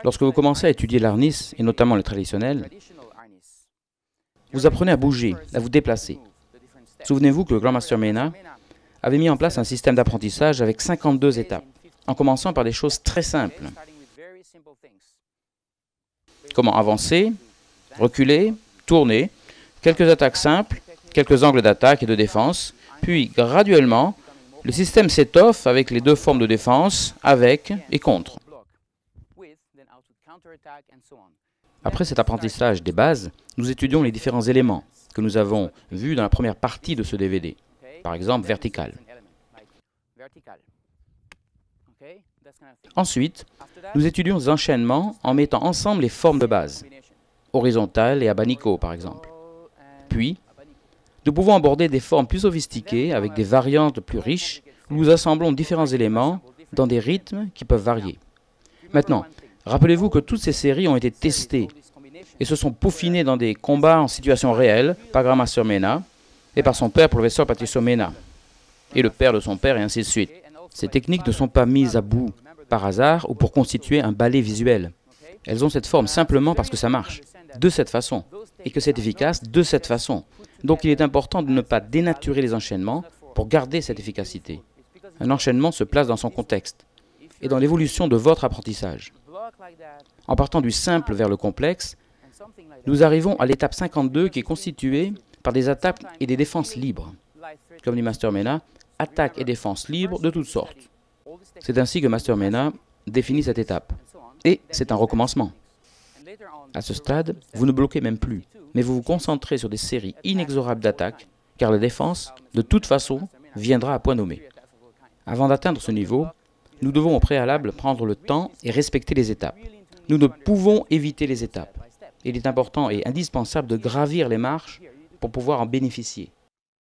Lorsque vous commencez à étudier l'harnais, et notamment le traditionnel, vous apprenez à bouger, à vous déplacer. Souvenez-vous que le Grand Master Mena avait mis en place un système d'apprentissage avec 52 étapes, en commençant par des choses très simples. Comment avancer, reculer, tourner, quelques attaques simples, quelques angles d'attaque et de défense, puis graduellement, le système s'étoffe avec les deux formes de défense, avec et contre. Après cet apprentissage des bases, nous étudions les différents éléments que nous avons vus dans la première partie de ce DVD, par exemple vertical. Ensuite, nous étudions les enchaînements en mettant ensemble les formes de base, horizontales et abanico par exemple. Puis, nous pouvons aborder des formes plus sophistiquées avec des variantes plus riches où nous assemblons différents éléments dans des rythmes qui peuvent varier. Maintenant, rappelez-vous que toutes ces séries ont été testées et se sont peaufinées dans des combats en situation réelle par Grand Master Mena et par son père, professeur Patricio Mena, et le père de son père, et ainsi de suite. Ces techniques ne sont pas mises à bout par hasard ou pour constituer un ballet visuel. Elles ont cette forme simplement parce que ça marche, de cette façon, et que c'est efficace de cette façon. Donc il est important de ne pas dénaturer les enchaînements pour garder cette efficacité. Un enchaînement se place dans son contexte et dans l'évolution de votre apprentissage. En partant du simple vers le complexe, nous arrivons à l'étape 52 qui est constituée par des attaques et des défenses libres. Comme dit Master Mena, attaques et défenses libres de toutes sortes. C'est ainsi que Master Mena définit cette étape. Et c'est un recommencement. À ce stade, vous ne bloquez même plus, mais vous vous concentrez sur des séries inexorables d'attaques, car la défense, de toute façon, viendra à point nommé. Avant d'atteindre ce niveau, nous devons au préalable prendre le temps et respecter les étapes. Nous ne pouvons éviter les étapes. Il est important et indispensable de gravir les marches pour pouvoir en bénéficier.